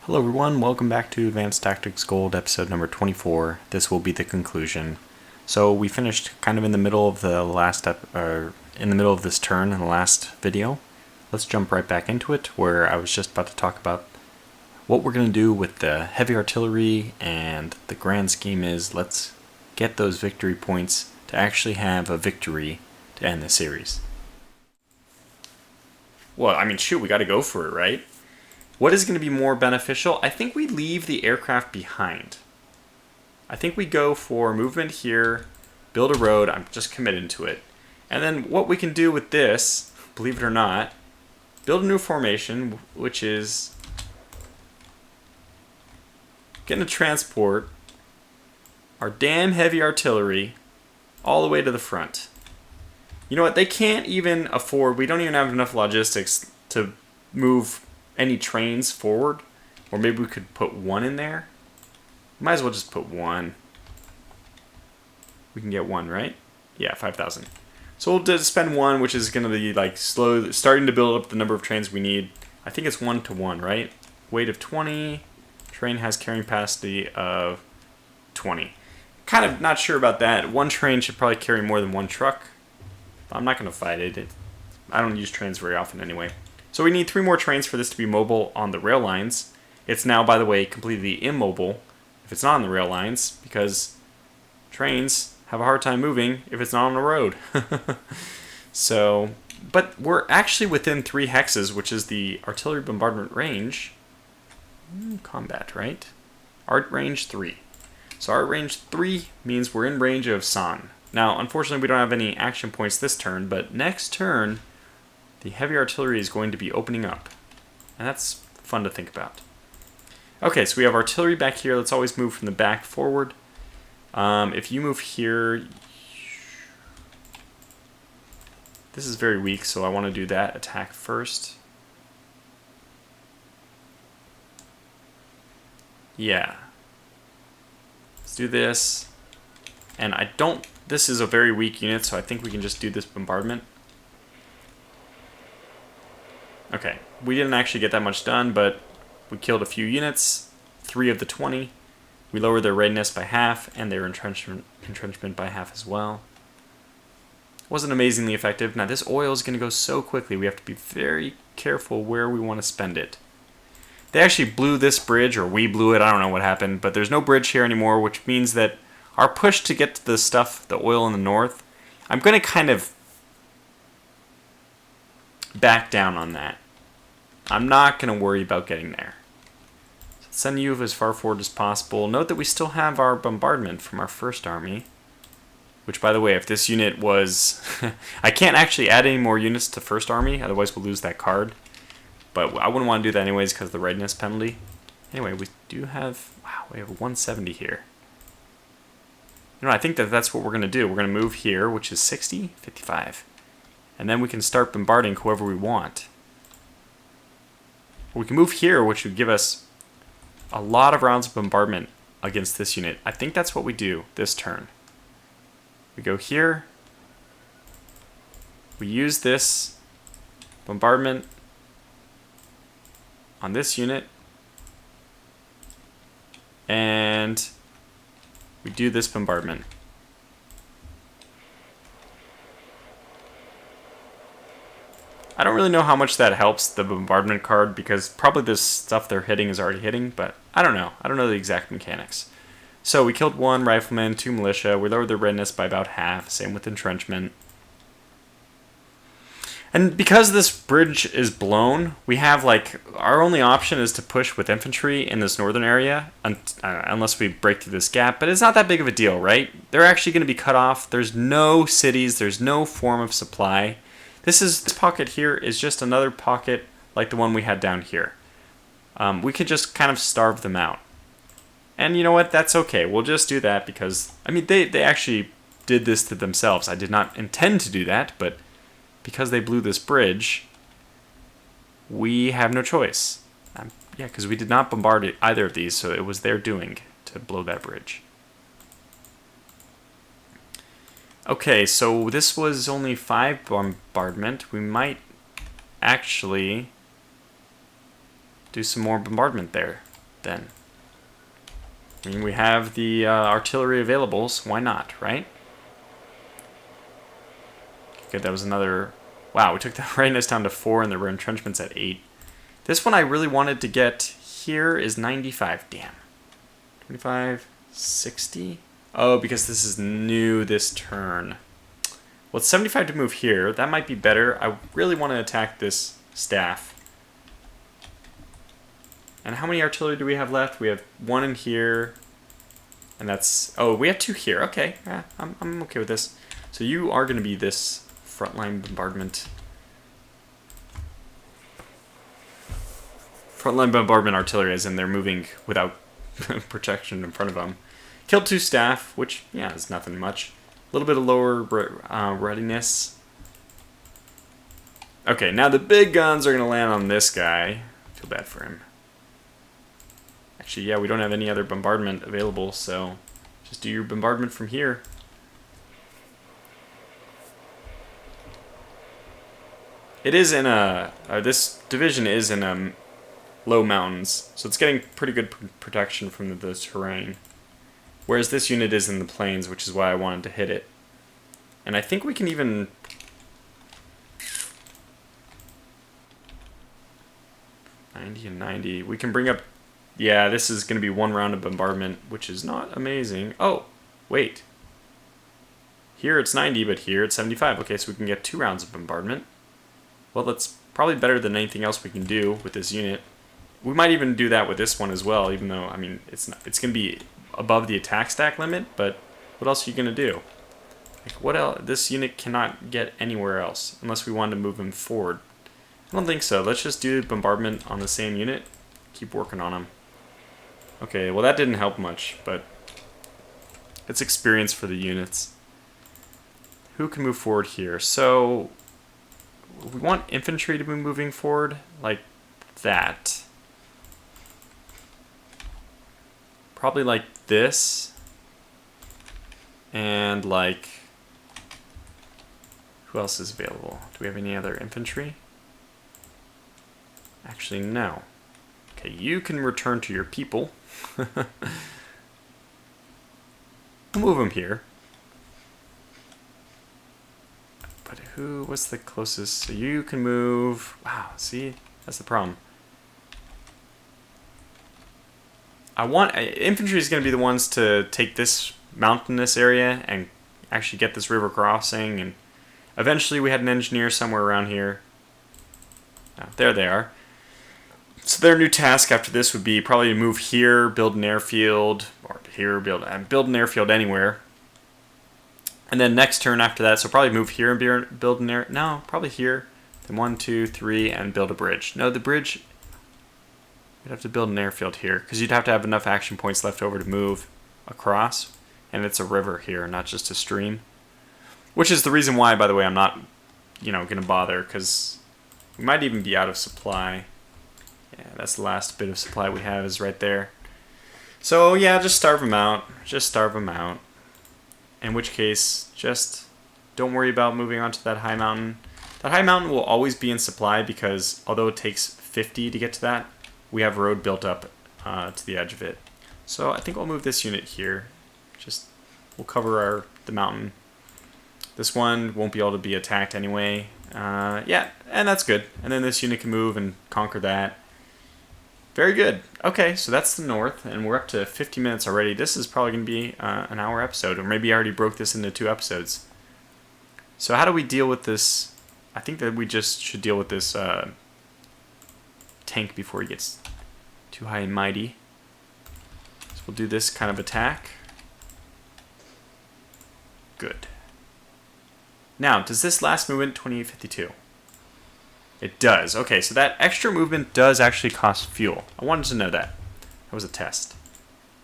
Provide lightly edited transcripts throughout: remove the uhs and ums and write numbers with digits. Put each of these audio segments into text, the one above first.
Hello everyone, welcome back to Advanced Tactics Gold episode number 24. This will be the conclusion. So we finished kind of in the middle of the in the middle of this turn in the last video. Let's jump right back into it, where I was just about to talk about what we're going to do with the heavy artillery, and the grand scheme is let's get those victory points to actually have a victory to end the series. Well, I mean, shoot, we got to go for it, right? What is going to be more beneficial? I think we leave the aircraft behind. I think we go for movement here, build a road. I'm just committed to it. And then what we can do with this, believe it or not, build a new formation, which is going to transport our damn heavy artillery all the way to the front. You know what? They can't even afford, we don't even have enough logistics to move any trains forward, or maybe we could put one in there. Might as well just put one. We can get one, right? Yeah, 5,000. So we'll just spend one, which is going to be like starting to build up the number of trains we need. I think it's 1 to 1, right? Weight of 20. Train has carrying capacity of 20. Kind of not sure about that. One train should probably carry more than one truck. I'm not going to fight it. I don't use trains very often anyway. So we need 3 more trains for this to be mobile on the rail lines. It's now, by the way, completely immobile if it's not on the rail lines, because trains have a hard time moving if it's not on the road. So, but we're actually within 3 hexes, which is the artillery bombardment range. Combat, right? Art range 3. So art range 3 means we're in range of San. Now, unfortunately, we don't have any action points this turn, but next turn, the heavy artillery is going to be opening up. And that's fun to think about. Okay, so we have artillery back here. Let's always move from the back forward. If you move here, this is very weak, so I want to do that attack first. Yeah. Let's do this. And this is a very weak unit, so I think we can just do this bombardment. Okay, we didn't actually get that much done, but we killed a few units, 3 of the 20. We lowered their readiness by half, and their entrenchment by half as well. Wasn't amazingly effective. Now this oil is going to go so quickly, we have to be very careful where we want to spend it. They actually blew this bridge, or we blew it, I don't know what happened, but there's no bridge here anymore, which means that our push to get to the stuff, the oil in the north, I'm going to kind of back down on that. I'm not going to worry about getting there. So send you as far forward as possible. Note that we still have our bombardment from our first army. Which, by the way, if this unit was... I can't actually add any more units to first army, otherwise we'll lose that card. But I wouldn't want to do that anyways because of the readiness penalty. Anyway, we do have... Wow, we have 170 here. You know, I think that's what we're going to do. We're going to move here, which is 60, 55. And then we can start bombarding whoever we want. We can move here, which would give us a lot of rounds of bombardment against this unit. I think that's what we do this turn. We go here. We use this bombardment on this unit. And we do this bombardment. I don't really know how much that helps the bombardment card, because probably this stuff they're hitting is already hitting, but I don't know. I don't know the exact mechanics. So we killed 1 rifleman, 2 militia. We lowered their readiness by about half. Same with entrenchment. And because this bridge is blown, we have our only option is to push with infantry in this northern area, unless we break through this gap. But it's not that big of a deal, right? They're actually going to be cut off. There's no cities. There's no form of supply. This pocket here is just another pocket like the one we had down here. We could just kind of starve them out. And you know what? That's okay. We'll just do that because, I mean, they actually did this to themselves. I did not intend to do that, but because they blew this bridge, we have no choice. Yeah, because we did not bombard either of these, so it was their doing to blow that bridge. Okay, so this was only 5 bombardment. We might actually do some more bombardment there. then? I mean, we have the artillery available, so why not, right? Good, that was another... Wow, we took the readiness down to 4 and there were entrenchments at 8. This one I really wanted to get here is 95. Damn. 25, 60? Oh, because this is new this turn. Well, it's 75 to move here. That might be better. I really want to attack this staff. And how many artillery do we have left? We have 1 in here. And that's... Oh, we have 2 here. Okay. Yeah, I'm okay with this. So you are going to be this frontline bombardment. Frontline bombardment artillery, as in they're moving without protection in front of them. Killed 2 staff, which, yeah, is nothing much. A little bit of lower readiness. Okay, now the big guns are going to land on this guy. I feel bad for him. Actually, yeah, we don't have any other bombardment available, so just do your bombardment from here. It is in a... this division is in low mountains, so it's getting pretty good protection from the terrain. Whereas this unit is in the plains, which is why I wanted to hit it. And I think we can even... $90 and $90. We can bring up... Yeah, this is going to be 1 round of bombardment, which is not amazing. Oh, wait. Here it's 90, but here it's 75. Okay, so we can get 2 rounds of bombardment. Well, that's probably better than anything else we can do with this unit. We might even do that with this one as well, even though, I mean, it's going to be above the attack stack limit, but what else are you going to do? Like, what else? This unit cannot get anywhere else, unless we want to move him forward. I don't think so. Let's just do bombardment on the same unit. Keep working on him. Okay, well that didn't help much, but it's experience for the units. Who can move forward here? So, we want infantry to be moving forward, like that. Probably like this. And like... Who else is available? Do we have any other infantry? Actually, no. Okay, you can return to your people. We'll move them here. But what's the closest? So you can move... Wow, see? That's the problem. Infantry is going to be the ones to take this mountainous area and actually get this river crossing. And eventually we had an engineer somewhere around here. Oh, there they are. So their new task after this would be probably to move here, build an airfield, or here, build an airfield anywhere. And then next turn after that, so probably move here and build an air... No, probably here. Then 1, 2, 3, and build a bridge. No, the bridge... We'd have to build an airfield here, because you'd have to have enough action points left over to move across. And it's a river here, not just a stream. Which is the reason why, by the way, I'm not, going to bother, because we might even be out of supply. Yeah, that's the last bit of supply we have is right there. So, yeah, just starve them out. Just starve them out. In which case, just don't worry about moving on to that high mountain. That high mountain will always be in supply because although it takes 50 to get to that, we have a road built up to the edge of it. So I think I'll move this unit here. Just, we'll cover the mountain. This one won't be able to be attacked anyway. Yeah, and that's good. And then this unit can move and conquer that. Very good. Okay, so that's the north, and we're up to 50 minutes already. This is probably going to be an hour episode, or maybe I already broke this into 2 episodes. So how do we deal with this? I think that we just should deal with this tank before he gets too high and mighty. So we'll do this kind of attack. Good. Now, does this last movement 2852? It does. Okay, so that extra movement does actually cost fuel. I wanted to know that. That was a test.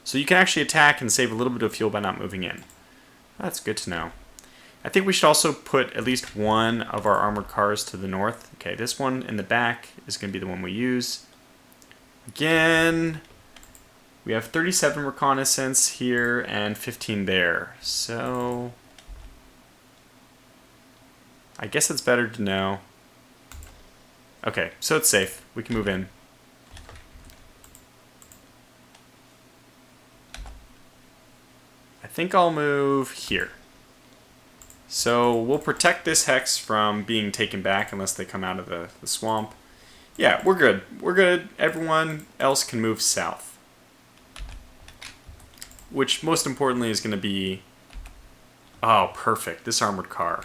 So you can actually attack and save a little bit of fuel by not moving in. That's good to know. I think we should also put at least one of our armored cars to the north. Okay, this one in the back is going to be the one we use. Again, we have 37 reconnaissance here and 15 there. So I guess it's better to know. Okay, so it's safe. We can move in. think I'll move here. So we'll protect this hex from being taken back unless they come out of the swamp. Yeah, we're good. We're good. Everyone else can move south. Which, most importantly, is going to be... Oh, perfect. This armored car.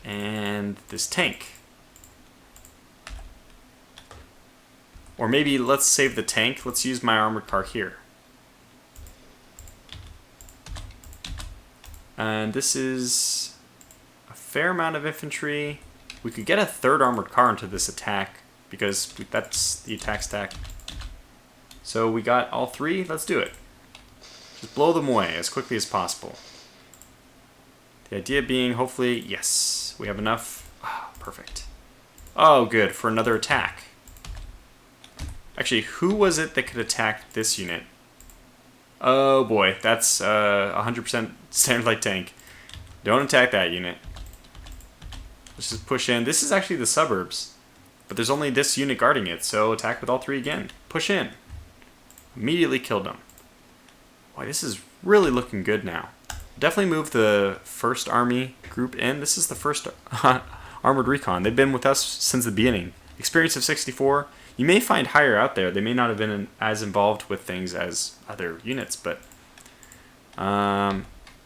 And this tank. Or maybe let's save the tank. Let's use my armored car here. And this is a fair amount of infantry. We could get a third armored car into this attack because that's the attack stack. So we got all three. Let's do it. Just blow them away as quickly as possible. The idea being, hopefully, yes, we have enough. Oh, perfect. Oh, good, for another attack. Actually, who was it that could attack this unit? Oh boy, that's 100% standard light tank. Don't attack that unit. Let's just push in. This is actually the suburbs, but there's only this unit guarding it, so attack with all three again. Push in. Immediately killed them. Boy, this is really looking good now. Definitely move the first army group in. This is the first armored recon. They've been with us since the beginning. Experience of 64. You may find higher out there. They may not have been as involved with things as other units, but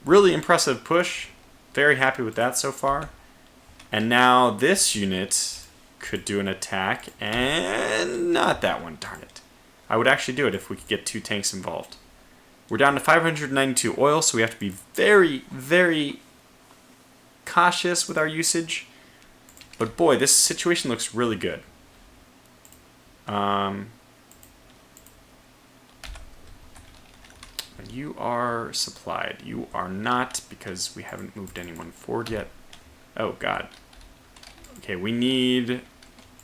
really impressive push. Very happy with that so far. And now this unit could do an attack, and not that one, darn it. I would actually do it if we could get 2 tanks involved. We're down to 592 oil, so we have to be very, very cautious with our usage. But boy, this situation looks really good. You are supplied. You are not, because we haven't moved anyone forward yet. Oh, God. Okay, we need...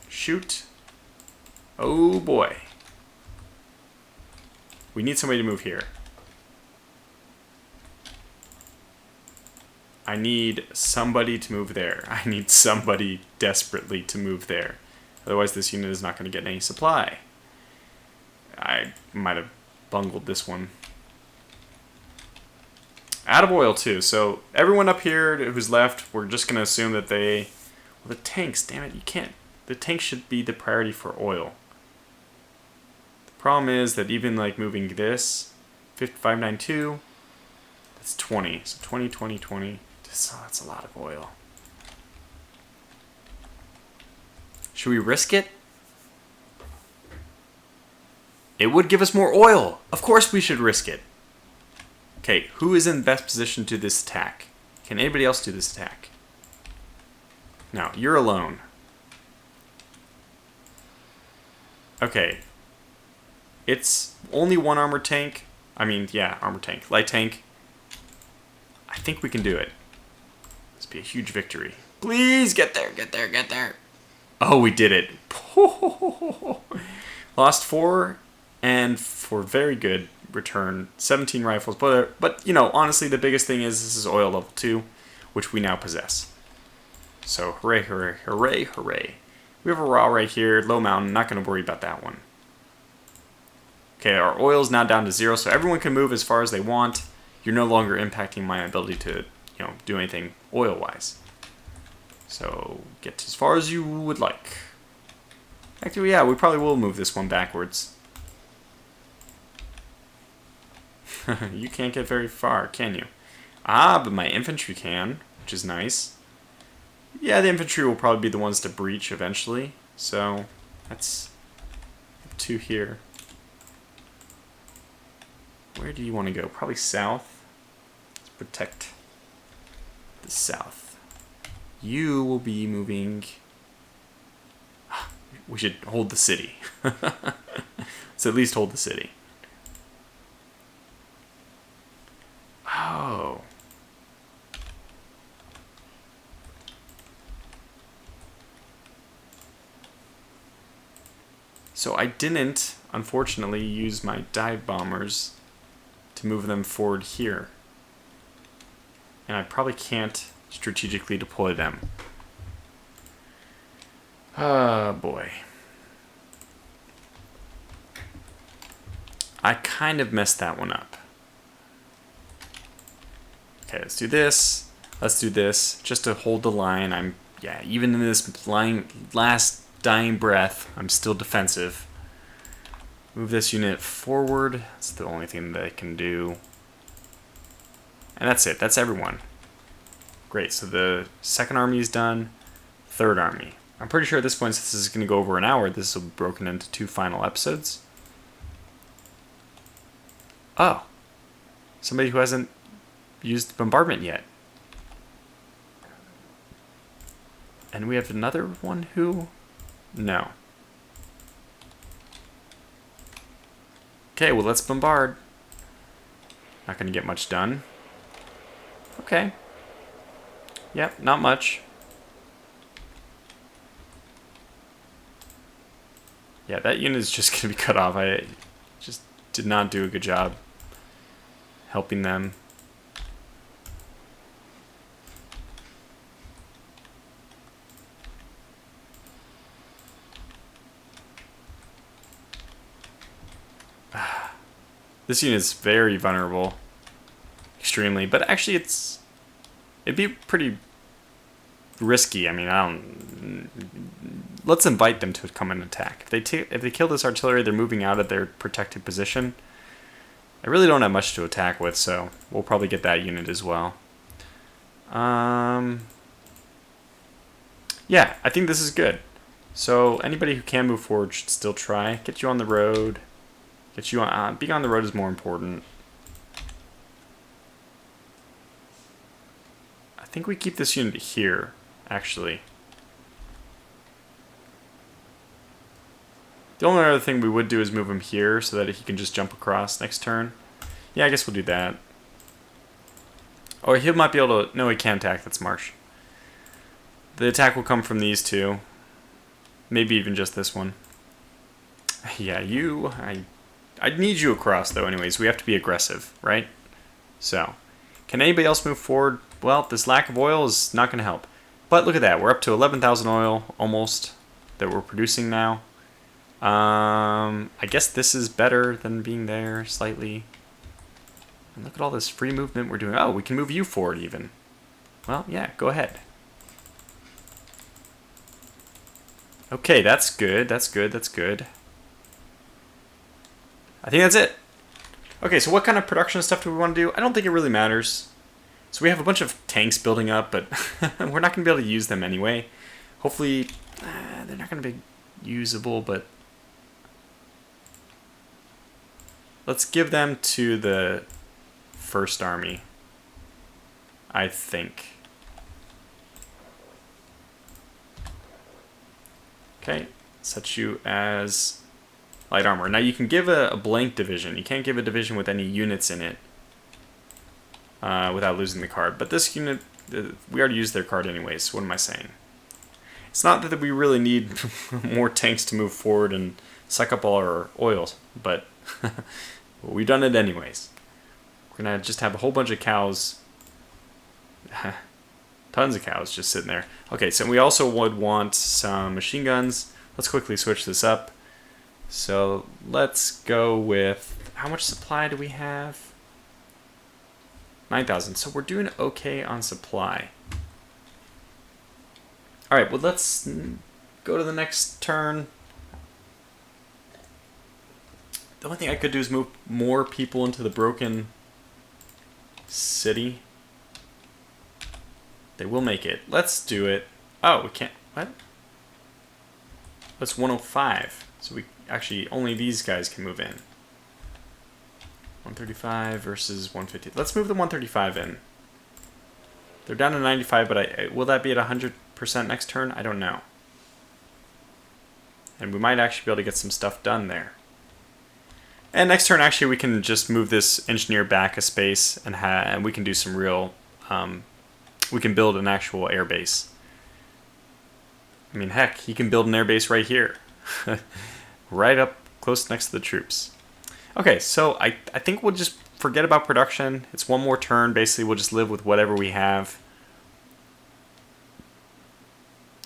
Shoot. Oh, boy. We need somebody to move here. I need somebody to move there. I need somebody desperately to move there. Otherwise, this unit is not going to get any supply. I might have bungled this one. Out of oil, too. So everyone up here who's left, we're just going to assume that they... Well, the tanks, damn it, you can't... The tanks should be the priority for oil. The problem is that even, like, moving this, 592, that's 20. So 20, 20, 20. That's a lot of oil. Should we risk it? It would give us more oil. Of course we should risk it. Okay, who is in best position to this attack? Can anybody else do this attack? No, you're alone. Okay. It's only one armored tank. I mean, yeah, armored tank. Light tank. I think we can do it. This would be a huge victory. Please get there, get there, get there. Oh, we did it. Lost 4, and for very good return, 17 rifles. But you know, honestly, the biggest thing is this is oil level 2, which we now possess. So, hooray, hooray, hooray, hooray. We have a raw right here, low mountain, not going to worry about that one. Okay, our oil is now down to 0, so everyone can move as far as they want. You're no longer impacting my ability to, you know, do anything oil-wise. So, get as far as you would like. Actually, yeah, we probably will move this one backwards. You can't get very far, can you? Ah, but my infantry can, which is nice. Yeah, the infantry will probably be the ones to breach eventually. So, that's 2 here. Where do you want to go? Probably south. Let's protect the south. You will be moving... We should hold the city. Let's at least hold the city. Oh. So I didn't, unfortunately, use my dive bombers to move them forward here. And I probably can't strategically deploy them. Oh boy. I kind of messed that one up. Okay, let's do this. Let's do this just to hold the line. Yeah, even in this last dying breath, I'm still defensive. Move this unit forward. That's the only thing that I can do. And that's it. That's everyone. Great. So the second army is done. Third army. I'm pretty sure at this point, since this is going to go over an hour, this will be broken into 2 final episodes. Oh. Somebody who hasn't used bombardment yet. And we have another one who... No. Okay, well, let's bombard. Not going to get much done. Okay. Yep, not much. Yeah, that unit is just going to be cut off. I just did not do a good job helping them. This unit is very vulnerable. Extremely. But actually, it'd be pretty risky. I mean, let's invite them to come and attack. If they kill this artillery, they're moving out of their protected position. I really don't have much to attack with, so we'll probably get that unit as well. Yeah, I think this is good. So anybody who can move forward should still try. Get you on the road. Get you on. Being on the road is more important. I think we keep this unit here, actually. The only other thing we would do is move him here so that he can just jump across next turn. Yeah, I guess we'll do that. Or he might be able to... No, he can't attack. That's Marsh. The attack will come from these two. Maybe even just this one. Yeah, you... I need you across, though, anyways. We have to be aggressive, right? So, can anybody else move forward? Well, this lack of oil is not going to help. But look at that. We're up to 11,000 oil, almost, that we're producing now. I guess this is better than being there, slightly. And look at all this free movement we're doing. Oh, we can move you forward, even. Well, yeah, go ahead. Okay, that's good. That's good. That's good. I think that's it. Okay, so what kind of production stuff do we want to do? I don't think it really matters. So we have a bunch of tanks building up, but we're not going to be able to use them anyway. Hopefully, they're not going to be usable, but let's give them to the first army, I think. Okay, set you as light armor. Now you can give a blank division. You can't give a division with any units in it without losing the card. But this unit, we already used their card anyways, so what am I saying? It's not that we really need more tanks to move forward and suck up all our oil, but we've done it anyways. We're going to just have a whole bunch of cows, tons of cows just sitting there. Okay, so we also would want some machine guns. Let's quickly switch this up. So let's go with, how much supply do we have? 9,000. So we're doing okay on supply. All right, well, let's go to the next turn. The only thing I could do is move more people into the broken city. They will make it. Let's do it. Oh, we can't. What? That's 105. So we actually, only these guys can move in. 135 versus 150. Let's move the 135 in. They're down to 95, but will that be at 100% next turn? I don't know. And we might actually be able to get some stuff done there. And next turn, actually, we can just move this engineer back a space, and we can do some real... we can build an actual air base. I mean, heck, he can build an air base right here. Right up close next to the troops. Okay, so I think we'll just forget about production. It's one more turn. Basically, we'll just live with whatever we have.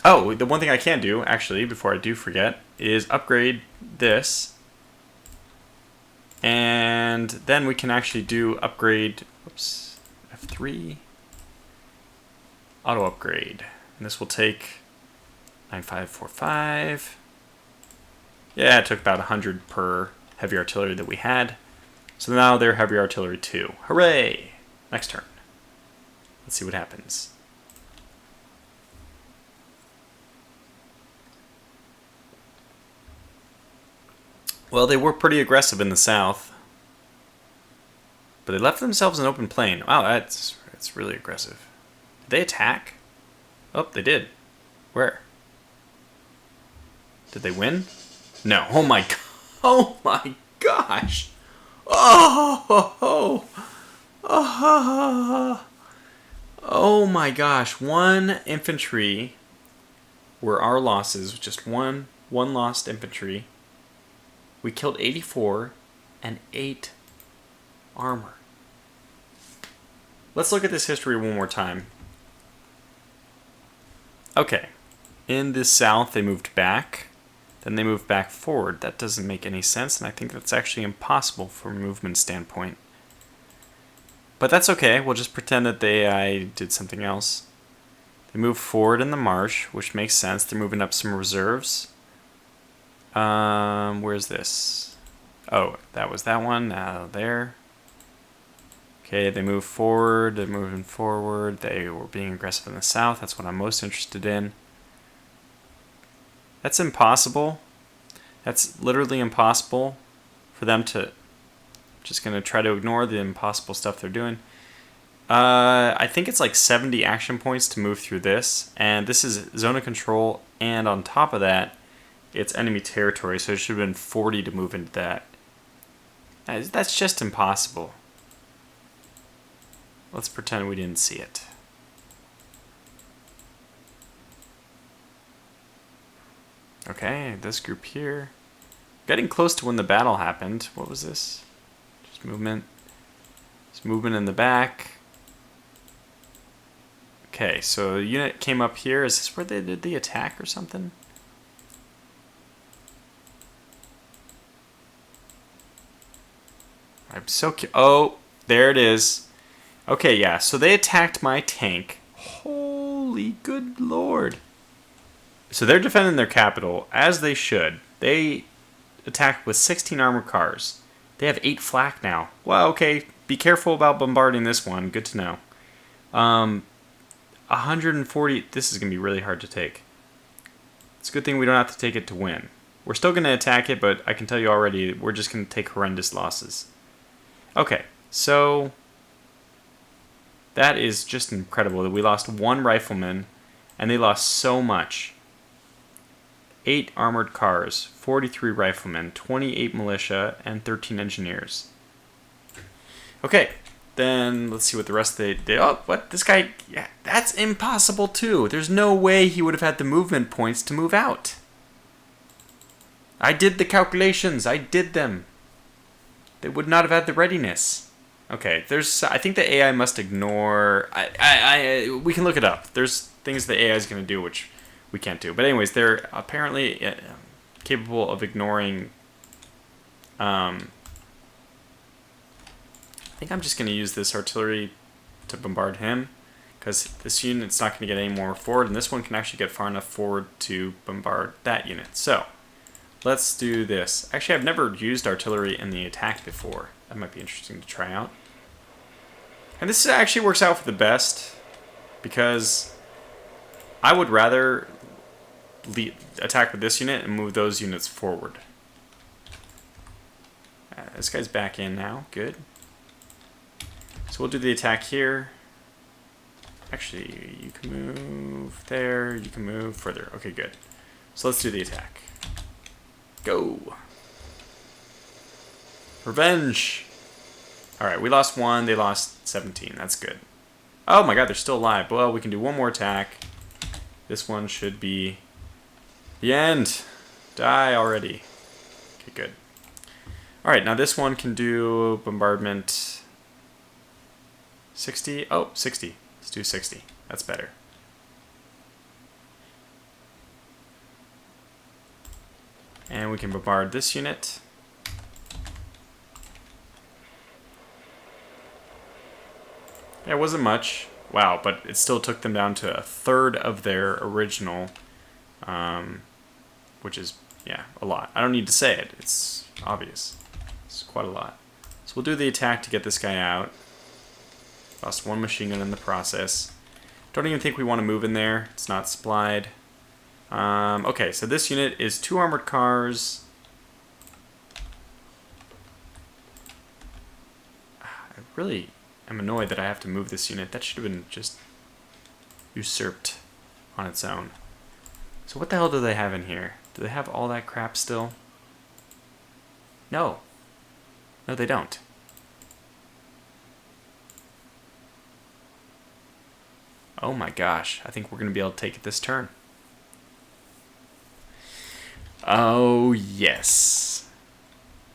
Oh, the one thing I can do, actually, before I do forget, is upgrade this. And then we can actually do upgrade... Oops. F3. Auto upgrade. And this will take 9545. Yeah, it took about 100 per heavy artillery that we had. So now they're heavy artillery 2. Hooray! Next turn. Let's see what happens. Well, they were pretty aggressive in the south. But they left themselves an open plain. Wow, that's really aggressive. Did they attack? Oh, they did. Where? Did they win? No. Oh my god. Oh my gosh. Oh, oh my gosh. 1 infantry were our losses. Just one lost infantry. We killed 84 and 8 armor. Let's look at this history one more time. Okay. In the south, they moved back. Then they moved back forward. That doesn't make any sense, and I think that's actually impossible from a movement standpoint. But that's okay. We'll just pretend that I did something else. They moved forward in the marsh, which makes sense. They're moving up some reserves. Where's this? Oh, that was that one. Now there. Okay, they moved forward. They're moving forward. They were being aggressive in the south. That's what I'm most interested in. That's impossible. That's literally impossible for them to... Just going to try to ignore the impossible stuff they're doing. I think it's like 70 action points to move through this. And this is zone of control. And on top of that, it's enemy territory. So it should have been 40 to move into that. That's just impossible. Let's pretend we didn't see it. Okay, this group here. Getting close to when the battle happened. What was this? Just movement. Just movement in the back. Okay, so the unit came up here. Is this where they did the attack or something? I'm so curious. Oh, there it is. Okay, yeah, so they attacked my tank. Holy good lord. So they're defending their capital, as they should. They attacked with 16 armored cars. They have 8 flak now. Well, okay, be careful about bombarding this one. Good to know. 140, this is going to be really hard to take. It's a good thing we don't have to take it to win. We're still going to attack it, but I can tell you already, we're just going to take horrendous losses. Okay, so that is just incredible that we lost 1 rifleman, and they lost so much. 8 armored cars, 43 riflemen, 28 militia, and 13 engineers. Okay, then let's see what the rest they did. Oh, what? This guy, yeah, that's impossible too. There's no way he would have had the movement points to move out. I did the calculations. I did them. They would not have had the readiness. Okay, I think the AI must ignore... we can look it up. There's things the AI is going to do which we can't do. But anyways, they're apparently capable of ignoring... I think I'm just going to use this artillery to bombard him, because this unit's not going to get any more forward, and this one can actually get far enough forward to bombard that unit. So, let's do this. Actually, I've never used artillery in the attack before. That might be interesting to try out. And this actually works out for the best, because I would rather attack with this unit and move those units forward. This guy's back in now. Good. So we'll do the attack here. Actually, you can move there. You can move further. Okay, good. So let's do the attack. Go. Revenge. Alright, we lost 1. They lost 17. That's good. Oh my god, they're still alive. Well, we can do one more attack. This one should be the end. Die already. Okay, good. Alright, now this one can do bombardment 60. Oh, 60. Let's do 60. That's better. And we can bombard this unit. Yeah, it wasn't much. Wow, but it still took them down to a third of their original, which is, yeah, a lot. I don't need to say it. It's obvious. It's quite a lot. So we'll do the attack to get this guy out. Lost one machine gun in the process. Don't even think we want to move in there. It's not supplied. Okay, so this unit is 2 armored cars. I really am annoyed that I have to move this unit. That should have been just usurped on its own. So what the hell do they have in here? Do they have all that crap still? No. No, they don't. Oh my gosh, I think we're going to be able to take it this turn. Oh yes.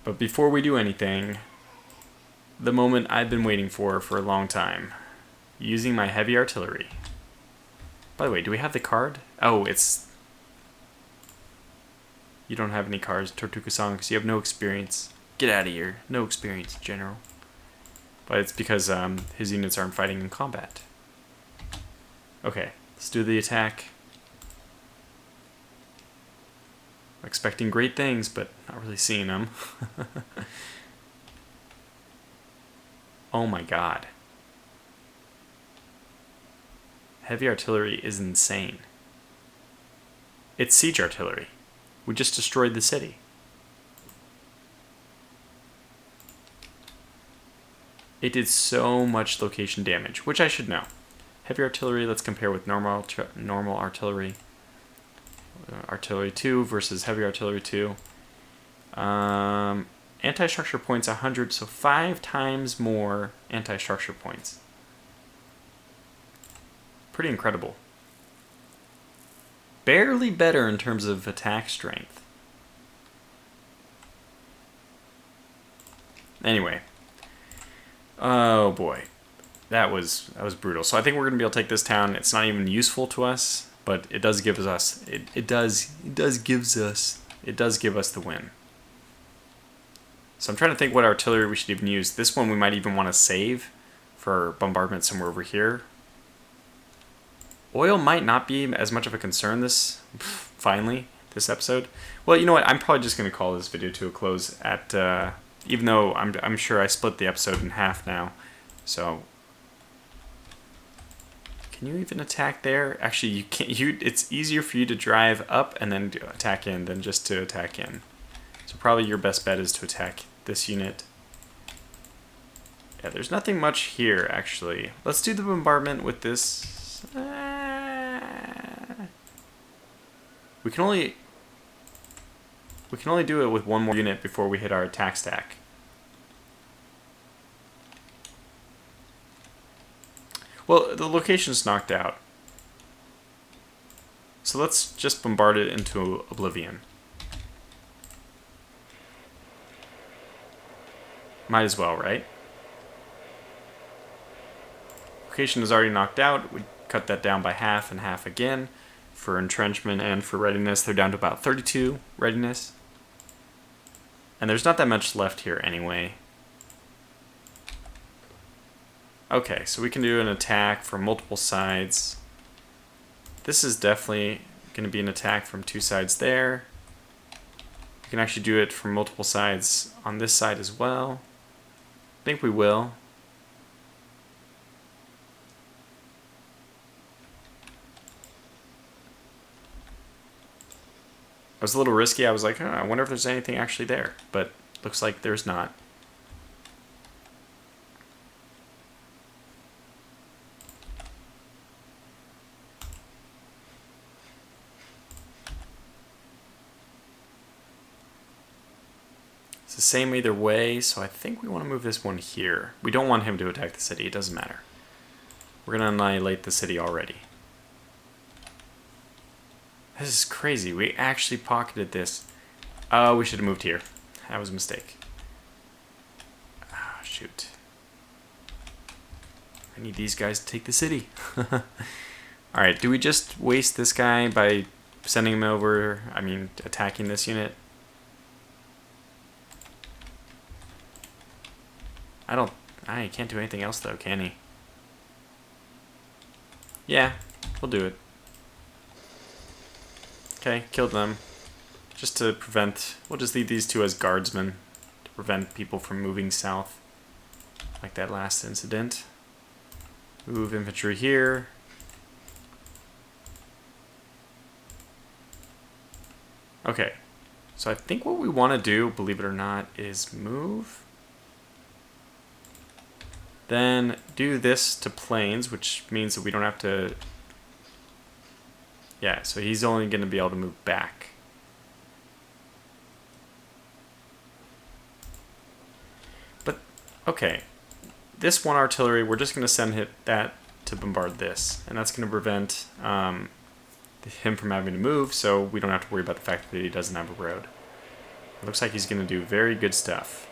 But before we do anything, the moment I've been waiting for a long time. Using my heavy artillery. By the way, do we have the card? Oh, it's... You don't have any cards, Tortuga-san, because you have no experience. Get out of here. No experience, General. But it's because his units aren't fighting in combat. Okay, let's do the attack. I'm expecting great things, but not really seeing them. Oh my god. Heavy artillery is insane. It's siege artillery. We just destroyed the city. It did so much location damage, which I should know. Heavy artillery, let's compare with normal artillery. Artillery 2 versus heavy artillery 2. Anti-structure points 100, so 5 times more anti-structure points. Pretty incredible. Barely better in terms of attack strength. Anyway. Oh boy. That was brutal. So I think we're going to be able to take this town. It's not even useful to us, but it does give us it does give us the win. So I'm trying to think what artillery we should even use. This one we might even want to save for bombardment somewhere over here. Oil might not be as much of a concern this episode. Well, you know what? I'm probably just going to call this video to a close at even though I'm sure I split the episode in half now. So can you even attack there? Actually, you can't. It's easier for you to drive up and then attack in than just to attack in. So probably your best bet is to attack this unit. Yeah, there's nothing much here, actually. Let's do the bombardment with this. We can only do it with one more unit before we hit our attack stack. Well, the location's knocked out. So let's just bombard it into oblivion. Might as well, right? Location is already knocked out. We cut that down by half and half again. For entrenchment and for readiness, they're down to about 32 readiness. And there's not that much left here anyway. Okay, so we can do an attack from multiple sides. This is definitely going to be an attack from 2 sides there. We can actually do it from multiple sides on this side as well. I think we will. I was a little risky. I was like, I wonder if there's anything actually there. But looks like there's not. It's the same either way, so I think we want to move this one here. We don't want him to attack the city. It doesn't matter. We're going to annihilate the city already. This is crazy. We actually pocketed this. We should have moved here. That was a mistake. Ah, shoot. I need these guys to take the city. Alright, do we just waste this guy by sending him over, attacking this unit? He can't do anything else though, can he? Yeah, we'll do it. Okay, killed them. Just to prevent... We'll just leave these two as guardsmen to prevent people from moving south. Like that last incident. Move infantry here. Okay. So I think what we want to do, believe it or not, is move. Then do this to plains, which means that we don't have to... Yeah, so he's only going to be able to move back. But, okay. This one artillery, we're just going to send that to bombard this. And that's going to prevent him from having to move, so we don't have to worry about the fact that he doesn't have a road. It looks like he's going to do very good stuff.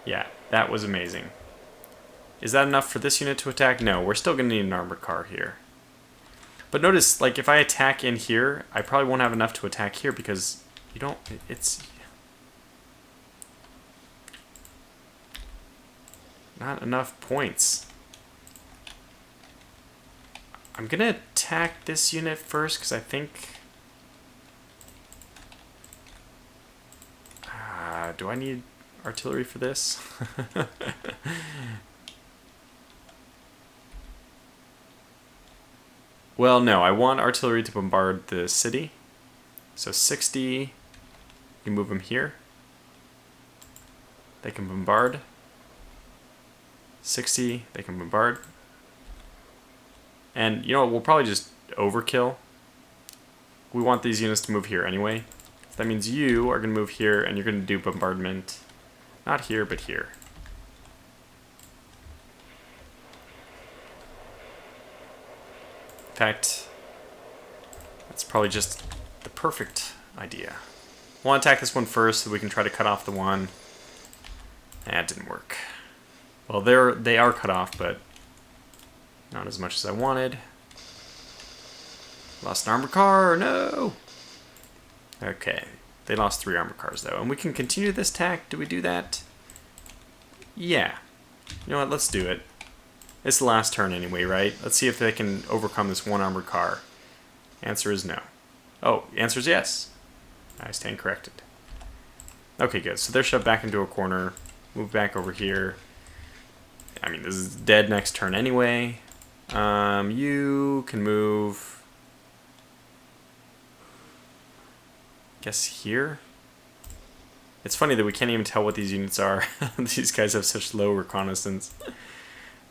Yeah, that was amazing. Is that enough for this unit to attack? No, we're still going to need an armored car here. But notice, like, if I attack in here, I probably won't have enough to attack here because you don't... It's... not enough points. I'm going to attack this unit first because I think... do I need artillery for this? Well, no, I want artillery to bombard the city. So 60, you move them here. They can bombard. 60, they can bombard. And, you know what, we'll probably just overkill. We want these units to move here anyway. So that means you are going to move here, and you're going to do bombardment. Not here, but here. In fact, that's probably just the perfect idea. We'll attack this one first so we can try to cut off the one. That didn't work. Well, they are cut off, but not as much as I wanted. Lost an armored car, no! Okay, they lost 3 armored cars though, and we can continue this attack. Do we do that? Yeah. You know what, let's do it. It's the last turn anyway, right? Let's see if they can overcome this 1 armored car. Answer is no. Oh, answer is yes. I stand corrected. Okay, good. So they're shoved back into a corner. Move back over here. I mean, this is dead next turn anyway. You can move... guess here? It's funny that we can't even tell what these units are. These guys have such low reconnaissance.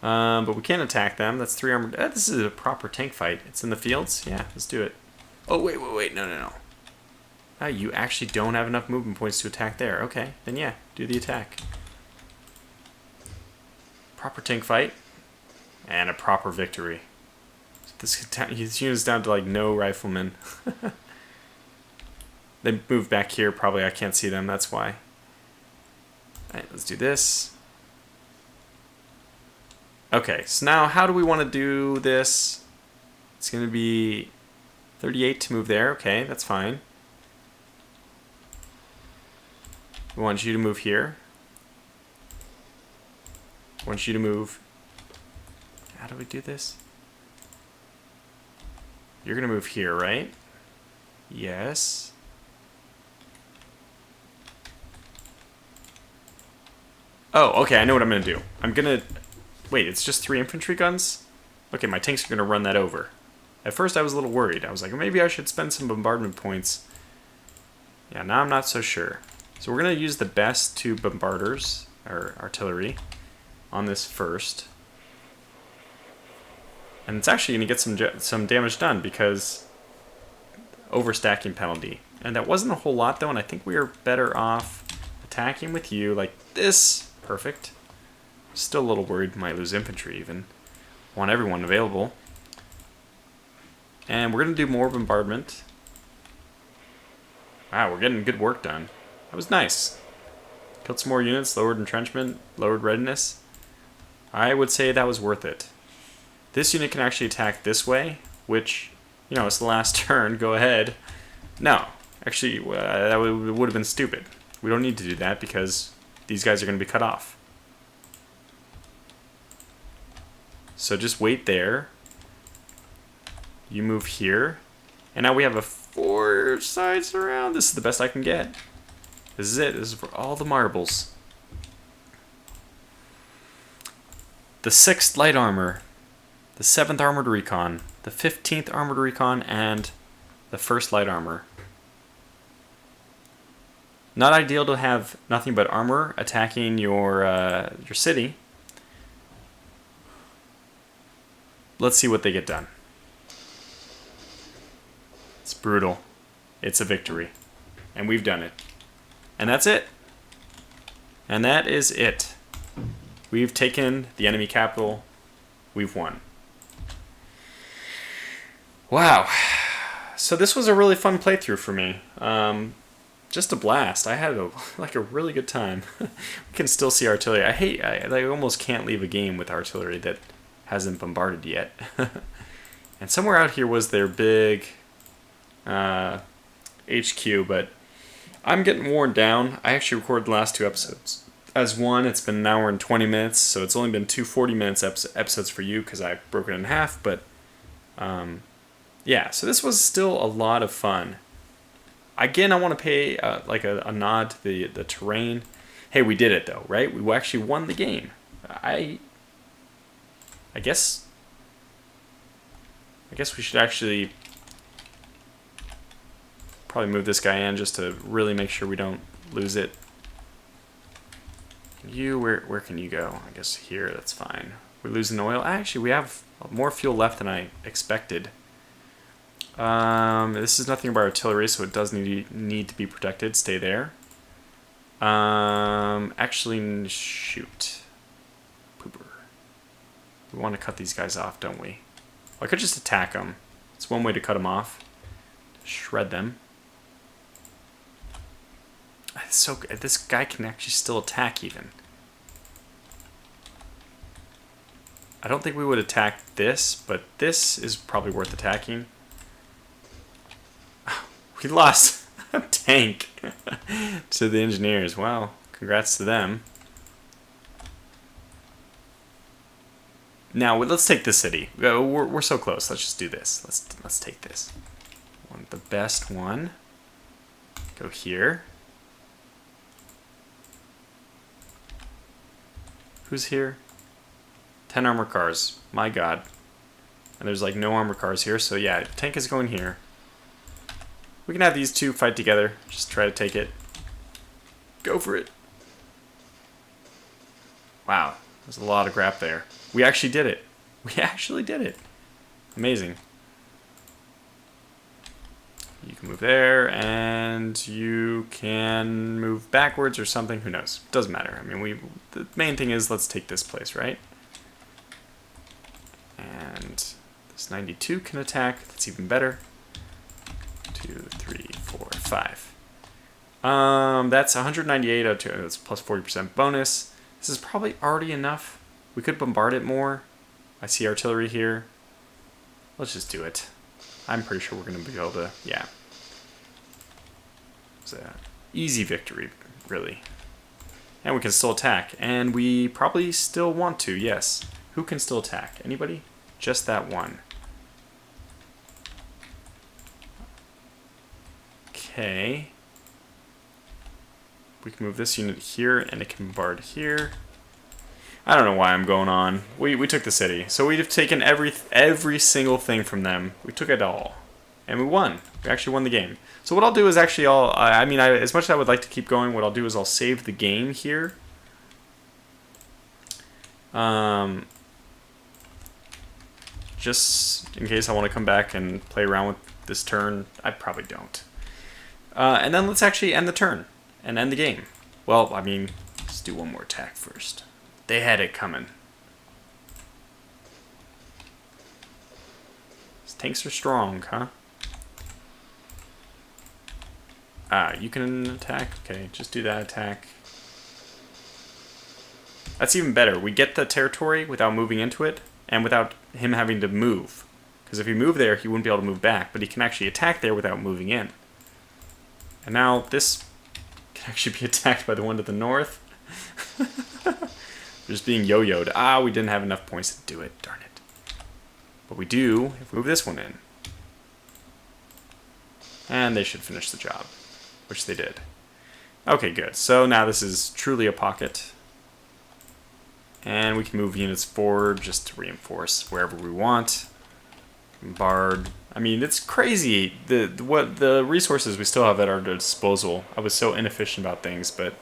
But we can attack them. That's 3 armored... this is a proper tank fight. It's in the fields? Yeah, let's do it. Oh, wait. No. Oh, you actually don't have enough movement points to attack there. Okay, then yeah, do the attack. Proper tank fight. And a proper victory. This unit's down to, like, no riflemen. They move back here. Probably I can't see them. That's why. Alright, let's do this. Okay, so now how do we want to do this? It's going to be 38 to move there. Okay, that's fine. We want you to move here. I want you to move... How do we do this? You're going to move here, right? Yes. Oh, okay, I know what I'm going to do. I'm going to... Wait, it's just 3 infantry guns? Okay, my tanks are going to run that over. At first I was a little worried. I was like, maybe I should spend some bombardment points. Yeah, now I'm not so sure. So we're going to use the best 2 bombarders, or artillery, on this first. And it's actually going to get some damage done because overstacking penalty. And that wasn't a whole lot though, and I think we are better off attacking with you like this. Perfect. Still a little worried might lose infantry even. Want everyone available. And we're going to do more bombardment. Wow, we're getting good work done. That was nice. Killed some more units, lowered entrenchment, lowered readiness. I would say that was worth it. This unit can actually attack this way, which, you know, it's the last turn. Go ahead. No, actually, that would have been stupid. We don't need to do that because these guys are going to be cut off. So just wait there. You move here. And now we have a 4 sides around. This is the best I can get. This is it. This is for all the marbles. The 6th light armor. The 7th armored recon. The 15th armored recon. And the 1st light armor. Not ideal to have nothing but armor attacking your city. Let's see what they get done. It's brutal. It's a victory. And we've done it. And that's it. And that is it. We've taken the enemy capital. We've won. Wow. So this was a really fun playthrough for me. Just a blast. I had a really good time. We can still see artillery. I almost can't leave a game with artillery that hasn't bombarded yet. And somewhere out here was their big HQ, but I'm getting worn down. I actually recorded the last 2 episodes as one. It's been an hour and 20 minutes, so it's only been 2 40-minute episodes for you because I broke it in half, but yeah, so this was still a lot of fun. Again, I want to pay a nod to the terrain. Hey, we did it though, right? We actually won the game. I guess we should actually probably move this guy in just to really make sure we don't lose it. Where can you go? I guess here, that's fine. We're losing oil. Actually, we have more fuel left than I expected. This is nothing but artillery, so it does need to be protected. Stay there. Actually, shoot. Pooper. We want to cut these guys off, don't we? Well, I could just attack them. It's one way to cut them off. Shred them. So this guy can actually still attack even. I don't think we would attack this, but this is probably worth attacking. We lost a tank to the engineers. Wow, congrats to them. Now let's take the city. We're so close. Let's just do this. Let's take this. Want the best one. Go here. Who's here? 10 armored cars. My god. And there's like no armored cars here, so yeah, tank is going here. We can have these two fight together. Just try to take it. Go for it. Wow, there's a lot of crap there. We actually did it. We actually did it. Amazing. You can move there, and you can move backwards or something. Who knows? Doesn't matter. I mean, the main thing is let's take this place, right? And this 92 can attack. That's even better. 2, 3, 4, 5. That's 198 out of that's plus 40% bonus. This is probably already enough. We could bombard it more. I see artillery here. Let's just do it. I'm pretty sure we're going to be able to, yeah. It's an easy victory, really. And we can still attack. And we probably still want to, yes. Who can still attack? Anybody? Just that one. Okay. We can move this unit here, and it can bombard here. I don't know why I'm going on. We took the city. So we've taken every single thing from them. We took it all. And we won. We actually won the game. So what I'll do is actually as much as I would like to keep going, what I'll do is I'll save the game here. Just in case I want to come back and play around with this turn. I probably don't. And then let's actually end the turn and end the game. Well, I mean, let's do one more attack first. They had it coming. These tanks are strong, huh? You can attack. Okay, just do that attack. That's even better. We get the territory without moving into it and without him having to move. Because if he moved there, he wouldn't be able to move back, but he can actually attack there without moving in. And now this can actually be attacked by the one to the north. Just being yo-yoed. We didn't have enough points to do it. Darn it. But we do if we move this one in. And they should finish the job, which they did. Okay, good. So now this is truly a pocket. And we can move units forward just to reinforce wherever we want. Bard. I mean, it's crazy what the resources we still have at our disposal. I was so inefficient about things, but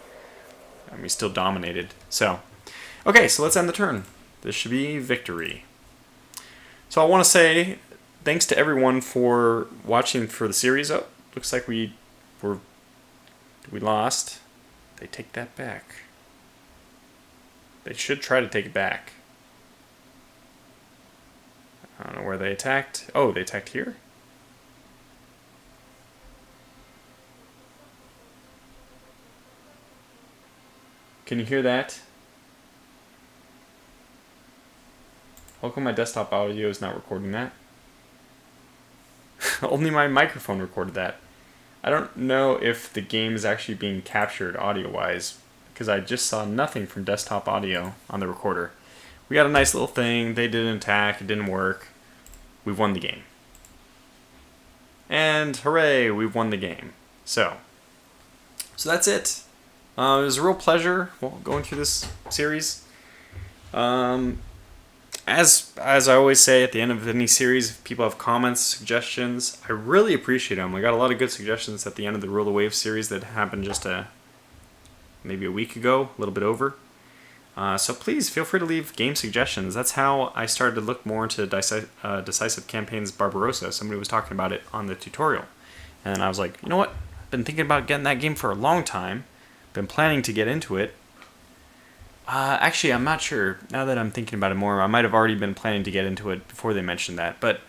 we still dominated. So, okay, so let's end the turn. This should be victory. So I want to say thanks to everyone for watching for the series. Oh, looks like we lost. They take that back. They should try to take it back. I don't know where they attacked. Oh, they attacked here? Can you hear that? How come my desktop audio is not recording that? Only my microphone recorded that. I don't know if the game is actually being captured audio-wise, because I just saw nothing from desktop audio on the recorder. We got a nice little thing. They did an attack. It didn't work. We've won the game. And hooray, we've won the game. So that's it. It was a real pleasure going through this series. As I always say at the end of any series, if people have comments, suggestions, I really appreciate them. I got a lot of good suggestions at the end of the Rule the Wave series that happened just maybe a week ago, a little bit over. So please feel free to leave game suggestions. That's how I started to look more into Decisive Campaigns Barbarossa. Somebody was talking about it on the tutorial. And I was like, you know what? I've been thinking about getting that game for a long time. Been planning to get into it. Actually, I'm not sure. Now that I'm thinking about it more, I might have already been planning to get into it before they mentioned that. But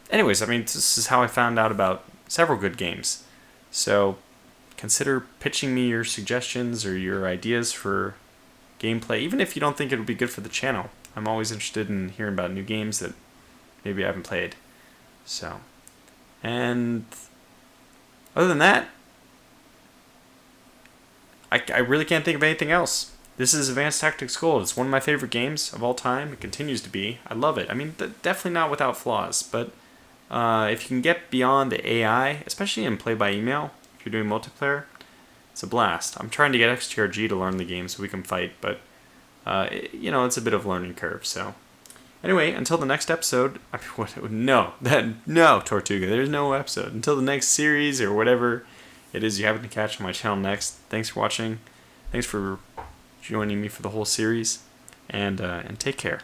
anyways, I mean, this is how I found out about several good games. So consider pitching me your suggestions or your ideas for gameplay, even if you don't think it would be good for the channel. I'm always interested in hearing about new games that maybe I haven't played. So, and other than that, I really can't think of anything else. This is Advanced Tactics Gold. It's one of my favorite games of all time. It continues to be. I love it. I mean, definitely not without flaws, but if you can get beyond the AI, especially in play-by-email, if you're doing multiplayer, it's a blast. I'm trying to get XTRG to learn the game so we can fight, but it's a bit of a learning curve. So anyway, until the next episode, no, Tortuga, there's no episode. Until the next series or whatever it is you happen to catch on my channel next. Thanks for watching. Thanks for joining me for the whole series, and take care.